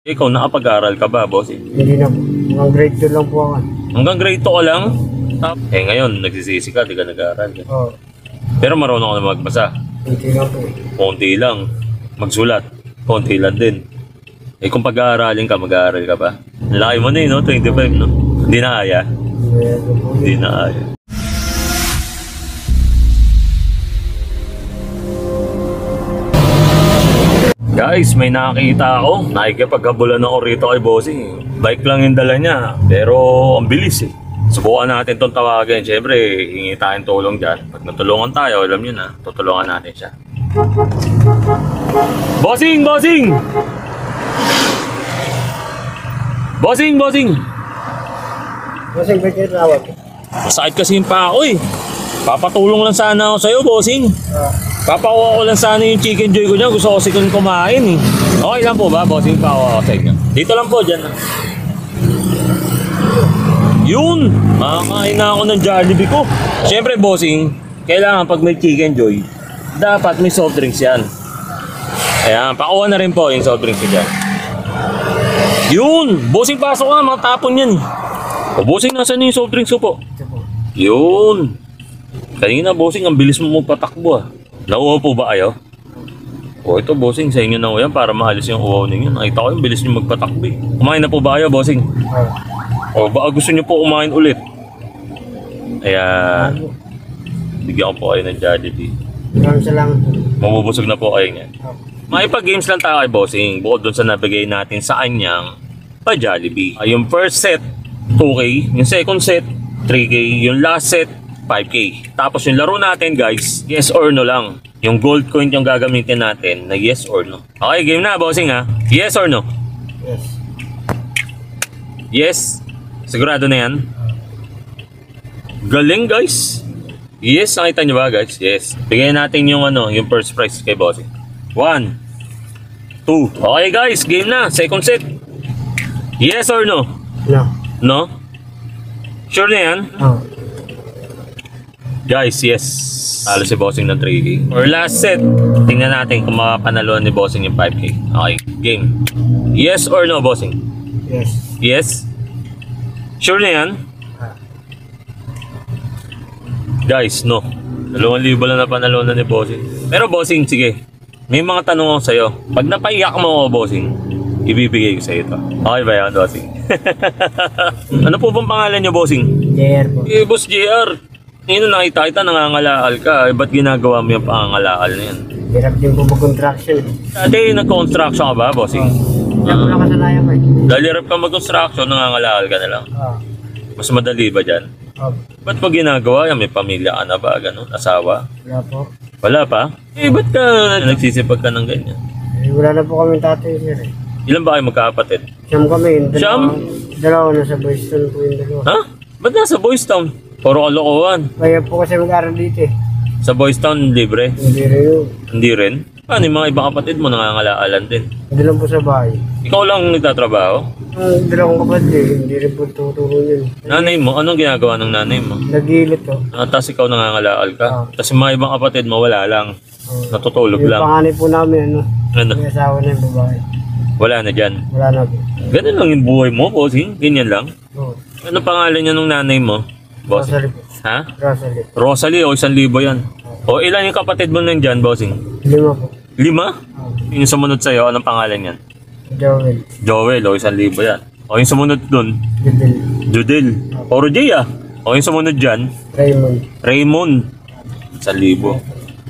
Ikaw, nakapag-aral ka ba, boss? Hindi na po. Hanggang grade 2 lang po ako. Hanggang grade 2 ka lang? Ngayon, nagsisisi ka, di ka nag-aaral. Oo. Pero marunong ka na magbasa. Hindi na po. Konti lang. Magsulat. Konti lang din. Kung pag-aaralin ka, mag-aaral ka ba? Laki mo na no? 25, no? Hindi na aya. Hindi na aya. Guys, may nakakita ako. Nakikipagkabulan ako rito kay Bossing. Bike lang yung dala niya. Pero ang bilis eh. Subukan natin itong tawagin. Siyempre, hingi tayong tulong dyan. Pag natulungan tayo, alam nyo na, tutulungan natin siya. Bossing! Bossing! Bossing! Bossing! Bossing, ba't kayo tawag? Masakit kasi yung pa ako eh. Papatulong lang sana ako sa'yo, Bossing. Papakuha ko lang sana yung chicken joy ko dyan. Gusto ko kasi kung kumain eh. Okay lang po ba, Bossing? Pakuha ko sa inyo. Dito lang po, dyan. Yun! Makakain na ako ng Jollibee ko. Siyempre, Bossing, kailangan pag may chicken joy, dapat may soft drinks yan. Ayan, pakuha na rin po yung soft drinks ko dyan. Yun! Bossing, pasok ka. Matapon yan. O, Bossing, nasa na yung soft drinks ko po? Yun! Kanina, Bossing, ang bilis mo magpatakbo ah. Nauuhaw po ba kayo? O ito, Bossing, sa inyo na yan para maalis yung uhaw ninyo. Nakita ko yung bilis nyo magpatakbo eh. Kumain na po ba kayo, Bossing? O baka gusto nyo po kumain ulit? Ayan. Bigyan ko po kayo ng Jollibee. Salamat. Mamubusog na po kayo niyan. Makipag-games lang tayo kay Bossing. Bukod doon sa nabigay natin sa kanyang pa-Jollibee. Yung first set, 2K. Yung second set, 3K. Yung last set, 5K. Tapos yung laro natin guys, yes or no lang. Yung gold coin yung gagamitin natin na yes or no. Okay, game na, Bossing ha. Yes or no? Yes. Yes. Sigurado na yan. Galing guys. Yes, nakita nyo ba guys? Yes. Bigyan natin yung yung first prize kay Bossing. 1, 2. Okay guys, game na. Second set. Yes or no? No. No? Sure na yan? Oo. Guys, yes. Talo si Bossing ng 3K. For last set, tingnan natin kung makapanalo ni Bossing yung 5K. Okay, game. Yes or no, Bossing? Yes. Yes? Sure na yan? Guys, no. 2,000 lang na panalo na ni Bossing. Pero Bossing, sige. May mga tanong ako sa'yo. Pag napaiyak mo ako, Bossing, ibibigay ko sa'yo ito. Okay ba yan, Bossing? Ano po bang pangalan niyo, Bossing? JR po. Boss JR. Ngayon nakita kita, nangangalaal ka. Ba't ginagawa mo yung pangangalaal na yan? Hirap din po mag-contraction. Dati nag-construction ka ba, Bossing? Yan po nakasanayan ko eh. Dahil hirap ka mag-construction, nangangalaal ka na lang. Oo. Mas madali ba dyan? Ba't mo ginagawa yan? May pamilya ka na ba? Ganun? Asawa? Wala po. Wala pa? Ba't ka nagsisipag ka ng ganyan? Wala na po kami tatay sir eh. Ilan ba kayo magkakapatid? Siyam kami. Siyam? Dalawa nasa Boyston po yung dalawa. Ha? Ba't nasa Boys Town? Puro kalokohan. Kaya po kasi mag-aaral dito eh. Sa Boys Town, libre? Hindi rin yun. Hindi rin? Paano yung mga ibang kapatid mo nangangalaalan din? Hindi lang po sa bahay. Ikaw lang nagtatrabaho? Ang dalawang kapatid eh. Hindi rin po tutulong yun. Nanay mo? Anong ginagawa ng nanay mo? Nagilid to. Tapos ikaw nangangalaal ka? Tapos yung mga ibang kapatid mo wala lang? Natutulog Yung lang? panganay po namin Ano? may asawa na yung babae. Wala na dyan? Wala na po. Ganun lang yung buhay mo, Bossing? Ganyan lang? Oo. Ano pangalan niya nung nanay mo? Bossing? Rosalie po. Ha? Rosalie. Rosalie, o 1,000 yan. O ilan yung kapatid mo nandyan, Bossing? 5 po. 5? Yung sumunod sa'yo, anong pangalan yan? Joel. Joel, o 1,000 yan. O yung sumunod dun, Judel. Judel. O Jay ah. O yung sumunod dyan, Raymond. Raymond. 1,000.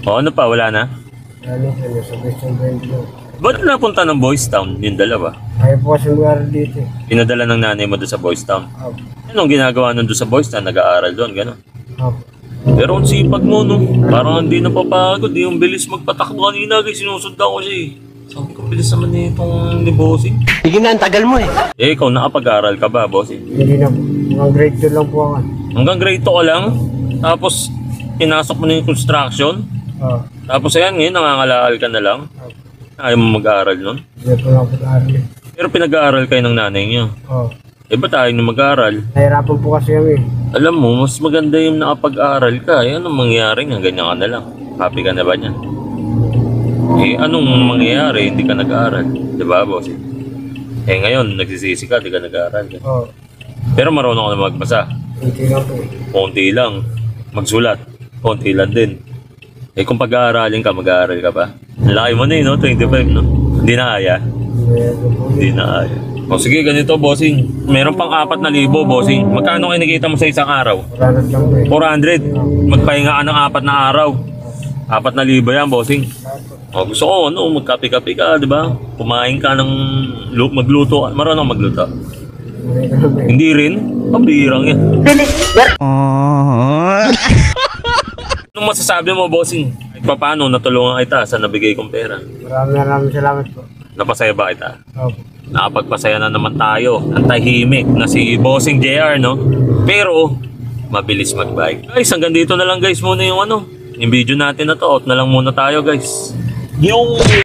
O ano pa, wala na? Ano sa sa Boyston 20. Ba't napunta ng Boys Town, yung dalawa? Ayaw po kasi mag-aaral dito eh. Pinadala ng nanay mo doon sa Boys Town. Opo. Anong ginagawa nun doon sa Boys Town? Nag-aaral doon, gano'n. Opo. Pero ang sipag mo, no? Parang hindi napapagod. Yung bilis magpatakbo kanina, guys. Sinusundan ko siya eh. Sabi ko, bilis naman itong ni Bossing. Sige na, ang tagal mo eh. Ikaw, nakapag-aral ka ba, Bossing? Hindi na po. Hanggang grade 2 lang po ako. Hanggang grade 2 ka lang? Tapos, pinasok mo na yung construction? Oo. Tapos ayan, ngayon, nangangalaal ka na lang? Ayaw mo mag-aaral nun? Hindi po ako mag-aaral eh. Pero pinag-aaral kayo ng nanay niyo. Oo. Ba't ayaw nyo mag-aaral? Nahirapan po kasi kami. Alam mo, mas maganda yung nakapag-aaral ka. Anong mangyayari nga? Ganyan ka na lang. Happy ka na ba niyan? Anong mangyayari? Hindi ka nag-aaral. Diba, Bossing? Eh ngayon, nagsisisi ka, di ka nag-aaral. Oo. Pero marunong ka na magbasa. Hindi lang po. Konti lang. Magsulat. Konti lang din. Eh kung pag-aaralin ka, mag-aaral ka pa. Ang laki mo na no? 25, no? Hindi na kaya. Meron po. Hindi na kaya. O sige, ganito, bossing. Meron pang 4,000, bossing. Magkano kinikita mo sa isang araw? Maranat lang po eh. 400. Magpahinga ka ng 4 na araw. 4,000 yan, bossing. O gusto ko, ano, magkape-kape ka, di ba? Kumain ka ng magluto. Marunong magluto. Meron lang po eh. Hindi rin. Pambihirang yan. Anong masasabi mo, bossing? Paano natulungan kita sa nabigay kong pera? Maraming salamat po. Napasaya ba kita? Opo. Nakapagpasaya na naman tayo. Ang tahimik na si Bossing JR, no? Pero, mabilis mag-bike. Guys, hanggang dito na lang guys muna yung ano. Yung video natin na to. Out na lang muna tayo guys. Yung